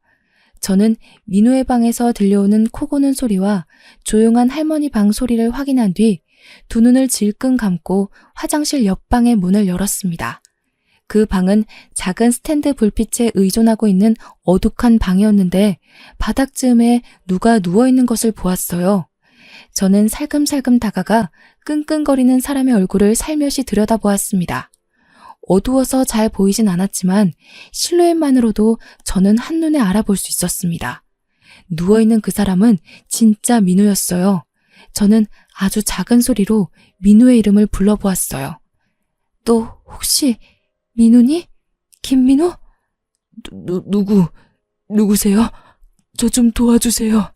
Speaker 1: 저는 민우의 방에서 들려오는 코 고는 소리와 조용한 할머니 방 소리를 확인한 뒤 두 눈을 질끈 감고 화장실 옆방의 문을 열었습니다. 그 방은 작은 스탠드 불빛에 의존하고 있는 어둑한 방이었는데 바닥쯤에 누가 누워있는 것을 보았어요. 저는 살금살금 다가가 끙끙거리는 사람의 얼굴을 살며시 들여다보았습니다. 어두워서 잘 보이진 않았지만 실루엣만으로도 저는 한눈에 알아볼 수 있었습니다. 누워있는 그 사람은 진짜 민우였어요. 저는 아주 작은 소리로 민우의 이름을 불러보았어요. 너 혹시 민우니? 김민우? 누구세요? 저 좀 도와주세요.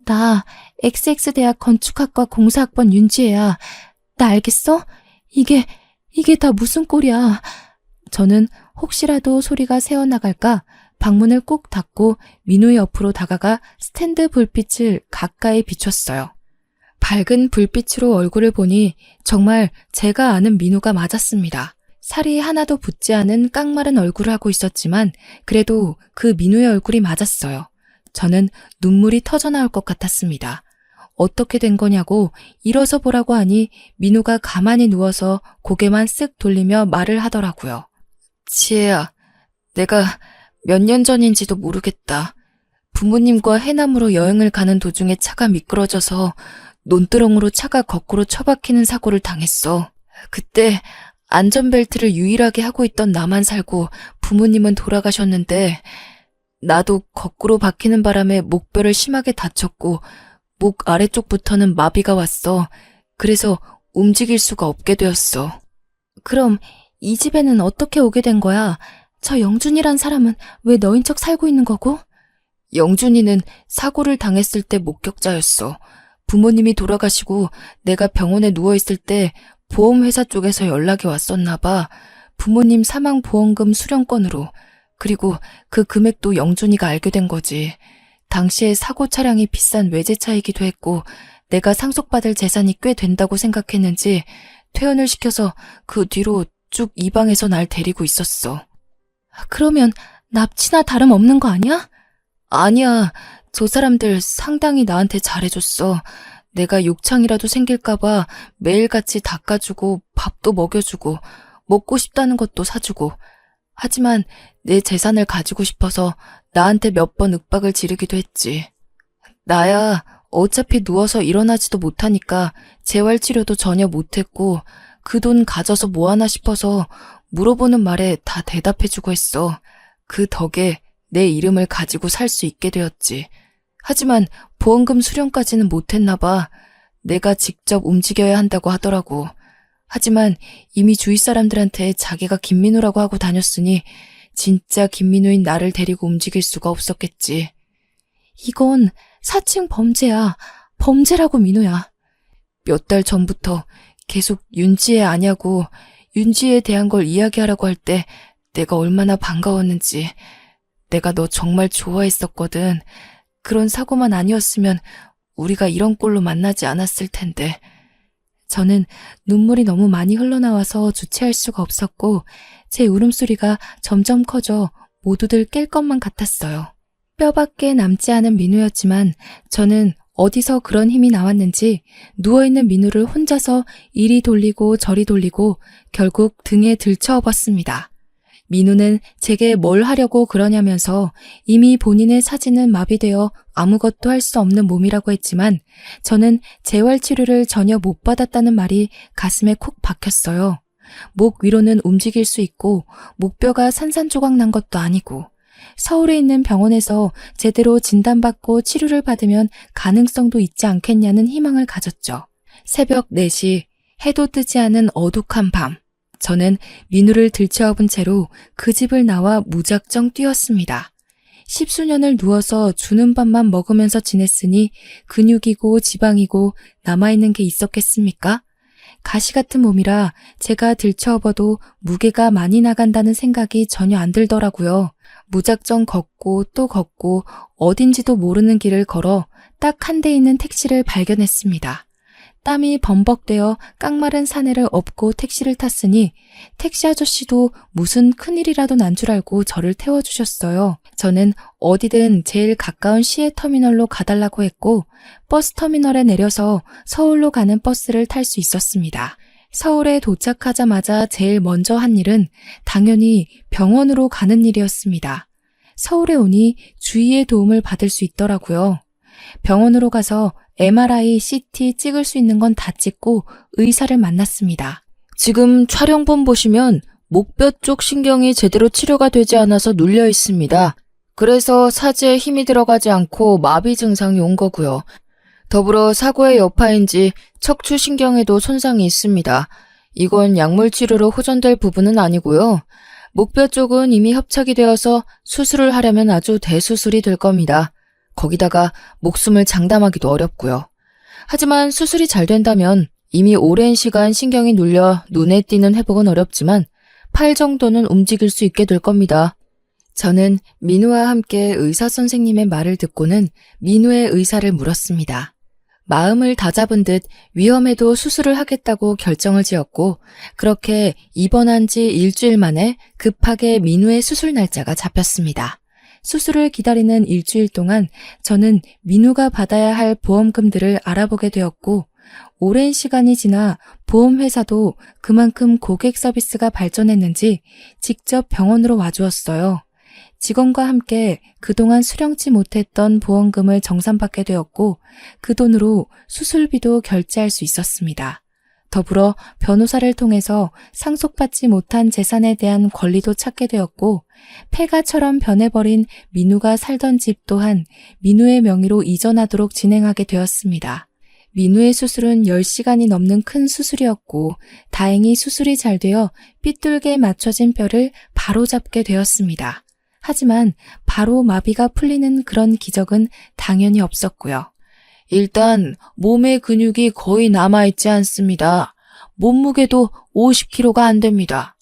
Speaker 1: 나 XX대학 건축학과 공사학번 윤지혜야. 나 알겠어? 이게 다 무슨 꼴이야. 저는 혹시라도 소리가 새어나갈까 방문을 꼭 닫고 민우의 옆으로 다가가 스탠드 불빛을 가까이 비췄어요. 밝은 불빛으로 얼굴을 보니 정말 제가 아는 민우가 맞았습니다. 살이 하나도 붙지 않은 깡마른 얼굴을 하고 있었지만 그래도 그 민우의 얼굴이 맞았어요. 저는 눈물이 터져나올 것 같았습니다. 어떻게 된 거냐고 일어서 보라고 하니 민우가 가만히 누워서 고개만 쓱 돌리며 말을 하더라고요. 지혜야, 내가 몇 년 전인지도 모르겠다. 부모님과 해남으로 여행을 가는 도중에 차가 미끄러져서 논두렁으로 차가 거꾸로 처박히는 사고를 당했어. 그때 안전벨트를 유일하게 하고 있던 나만 살고 부모님은 돌아가셨는데 나도 거꾸로 박히는 바람에 목뼈를 심하게 다쳤고 목 아래쪽부터는 마비가 왔어. 그래서 움직일 수가 없게 되었어. 그럼 이 집에는 어떻게 오게 된 거야? 저 영준이란 사람은 왜 너인 척 살고 있는 거고? 영준이는 사고를 당했을 때 목격자였어. 부모님이 돌아가시고 내가 병원에 누워있을 때 보험회사 쪽에서 연락이 왔었나 봐. 부모님 사망보험금 수령권으로. 그리고 그 금액도 영준이가 알게 된 거지. 당시에 사고 차량이 비싼 외제차이기도 했고 내가 상속받을 재산이 꽤 된다고 생각했는지 퇴원을 시켜서 그 뒤로 쭉 이 방에서 날 데리고 있었어. 그러면 납치나 다름없는 거 아니야? 아니야. 저 사람들 상당히 나한테 잘해줬어. 내가 욕창이라도 생길까봐 매일같이 닦아주고 밥도 먹여주고 먹고 싶다는 것도 사주고. 하지만 내 재산을 가지고 싶어서 나한테 몇 번 윽박을 지르기도 했지. 나야 어차피 누워서 일어나지도 못하니까 재활치료도 전혀 못했고 그 돈 가져서 뭐하나 싶어서 물어보는 말에 다 대답해주고 했어. 그 덕에 내 이름을 가지고 살 수 있게 되었지. 하지만 보험금 수령까지는 못했나 봐. 내가 직접 움직여야 한다고 하더라고. 하지만 이미 주위 사람들한테 자기가 김민우라고 하고 다녔으니 진짜 김민우인 나를 데리고 움직일 수가 없었겠지. 이건 사칭 범죄야. 범죄라고 민우야. 몇 달 전부터 계속 윤지혜 아냐고 윤지혜에 대한 걸 이야기하라고 할 때 내가 얼마나 반가웠는지. 내가 너 정말 좋아했었거든. 그런 사고만 아니었으면 우리가 이런 꼴로 만나지 않았을 텐데. 저는 눈물이 너무 많이 흘러나와서 주체할 수가 없었고 제 울음소리가 점점 커져 모두들 깰 것만 같았어요. 뼈밖에 남지 않은 민우였지만 저는 어디서 그런 힘이 나왔는지 누워있는 민우를 혼자서 이리 돌리고 저리 돌리고 결국 등에 들쳐업었습니다. 민우는 제게 뭘 하려고 그러냐면서 이미 본인의 사지는 마비되어 아무것도 할 수 없는 몸이라고 했지만 저는 재활치료를 전혀 못 받았다는 말이 가슴에 콕 박혔어요. 목 위로는 움직일 수 있고 목뼈가 산산조각 난 것도 아니고 서울에 있는 병원에서 제대로 진단받고 치료를 받으면 가능성도 있지 않겠냐는 희망을 가졌죠. 새벽 4시 해도 뜨지 않은 어둑한 밤. 저는 민우를 들쳐업은 채로 그 집을 나와 무작정 뛰었습니다. 10수년을 누워서 주는 밥만 먹으면서 지냈으니 근육이고 지방이고 남아있는 게 있었겠습니까? 가시 같은 몸이라 제가 들쳐업어도 무게가 많이 나간다는 생각이 전혀 안 들더라고요. 무작정 걷고 또 걷고 어딘지도 모르는 길을 걸어 딱 한 대 있는 택시를 발견했습니다. 땀이 범벅되어 깡마른 사내를 업고 택시를 탔으니 택시 아저씨도 무슨 큰일이라도 난 줄 알고 저를 태워주셨어요. 저는 어디든 제일 가까운 시외 터미널로 가달라고 했고 버스 터미널에 내려서 서울로 가는 버스를 탈 수 있었습니다. 서울에 도착하자마자 제일 먼저 한 일은 당연히 병원으로 가는 일이었습니다. 서울에 오니 주위의 도움을 받을 수 있더라고요. 병원으로 가서 MRI, CT 찍을 수 있는 건 다 찍고 의사를 만났습니다. 지금 촬영본 보시면 목뼈 쪽 신경이 제대로 치료가 되지 않아서 눌려 있습니다. 그래서 사지에 힘이 들어가지 않고 마비 증상이 온 거고요. 더불어 사고의 여파인지 척추신경에도 손상이 있습니다. 이건 약물 치료로 호전될 부분은 아니고요. 목뼈 쪽은 이미 협착이 되어서 수술을 하려면 아주 대수술이 될 겁니다. 거기다가 목숨을 장담하기도 어렵고요. 하지만 수술이 잘 된다면 이미 오랜 시간 신경이 눌려 눈에 띄는 회복은 어렵지만 팔 정도는 움직일 수 있게 될 겁니다. 저는 민우와 함께 의사 선생님의 말을 듣고는 민우의 의사를 물었습니다. 마음을 다잡은 듯 위험해도 수술을 하겠다고 결정을 지었고 그렇게 입원한 지 일주일 만에 급하게 민우의 수술 날짜가 잡혔습니다. 수술을 기다리는 일주일 동안 저는 민우가 받아야 할 보험금들을 알아보게 되었고 오랜 시간이 지나 보험회사도 그만큼 고객 서비스가 발전했는지 직접 병원으로 와주었어요. 직원과 함께 그동안 수령치 못했던 보험금을 정산받게 되었고 그 돈으로 수술비도 결제할 수 있었습니다. 더불어 변호사를 통해서 상속받지 못한 재산에 대한 권리도 찾게 되었고 폐가처럼 변해버린 민우가 살던 집 또한 민우의 명의로 이전하도록 진행하게 되었습니다. 민우의 수술은 10시간이 넘는 큰 수술이었고 다행히 수술이 잘 되어 삐뚤게 맞춰진 뼈를 바로 잡게 되었습니다. 하지만 바로 마비가 풀리는 그런 기적은 당연히 없었고요. 일단 몸의 근육이 거의 남아있지 않습니다. 몸무게도 50kg가 안 됩니다.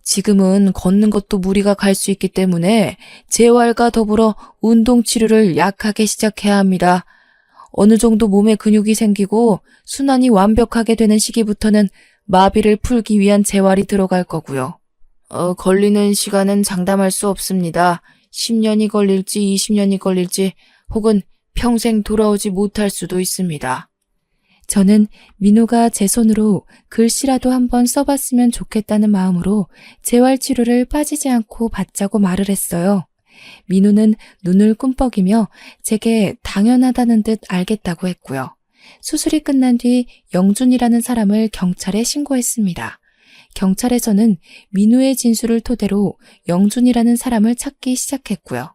Speaker 1: 지금은 걷는 것도 무리가 갈 수 있기 때문에 재활과 더불어 운동치료를 약하게 시작해야 합니다. 어느 정도 몸에 근육이 생기고 순환이 완벽하게 되는 시기부터는 마비를 풀기 위한 재활이 들어갈 거고요. 걸리는 시간은 장담할 수 없습니다. 10년이 걸릴지 20년이 걸릴지 혹은 평생 돌아오지 못할 수도 있습니다. 저는 민우가 제 손으로 글씨라도 한번 써봤으면 좋겠다는 마음으로 재활치료를 빠지지 않고 받자고 말을 했어요. 민우는 눈을 꿈뻑이며 제게 당연하다는 듯 알겠다고 했고요. 수술이 끝난 뒤 영준이라는 사람을 경찰에 신고했습니다. 경찰에서는 민우의 진술을 토대로 영준이라는 사람을 찾기 시작했고요.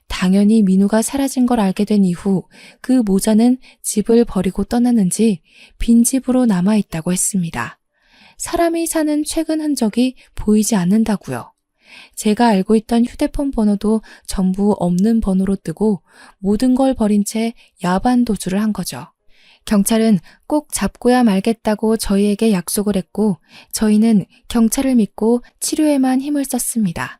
Speaker 1: 당연히 민우가 사라진 걸 알게 된 이후 그 모자는 집을 버리고 떠났는지 빈집으로 남아있다고 했습니다. 사람이 사는 최근 흔적이 보이지 않는다고요. 제가 알고 있던 휴대폰 번호도 전부 없는 번호로 뜨고 모든 걸 버린 채 야반 도주를 한 거죠. 경찰은 꼭 잡고야 말겠다고 저희에게 약속을 했고 저희는 경찰을 믿고 치료에만 힘을 썼습니다.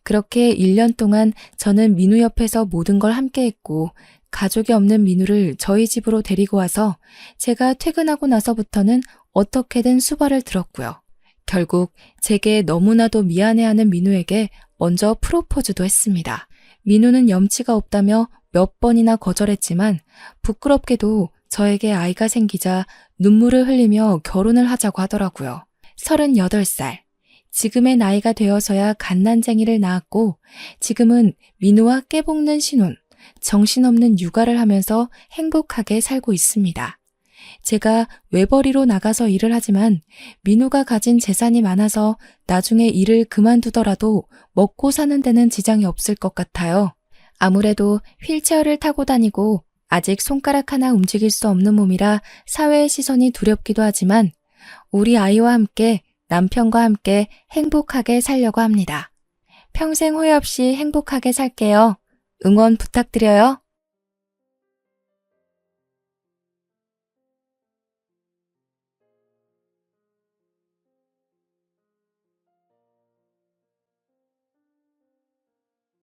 Speaker 1: 그렇게 1년 동안 저는 민우 옆에서 모든 걸 함께 했고 가족이 없는 민우를 저희 집으로 데리고 와서 제가 퇴근하고 나서부터는 어떻게든 수발을 들었고요. 결국 제게 너무나도 미안해하는 민우에게 먼저 프로포즈도 했습니다. 민우는 염치가 없다며 몇 번이나 거절했지만 부끄럽게도 저에게 아이가 생기자 눈물을 흘리며 결혼을 하자고 하더라고요. 38살. 지금의 나이가 되어서야 갓난쟁이를 낳았고 지금은 민우와 깨볶는 신혼, 정신없는 육아를 하면서 행복하게 살고 있습니다. 제가 외벌이로 나가서 일을 하지만 민우가 가진 재산이 많아서 나중에 일을 그만두더라도 먹고 사는 데는 지장이 없을 것 같아요. 아무래도 휠체어를 타고 다니고 아직 손가락 하나 움직일 수 없는 몸이라 사회의 시선이 두렵기도 하지만 우리 아이와 함께 남편과 함께 행복하게 살려고 합니다. 평생 후회 없이 행복하게 살게요. 응원 부탁드려요.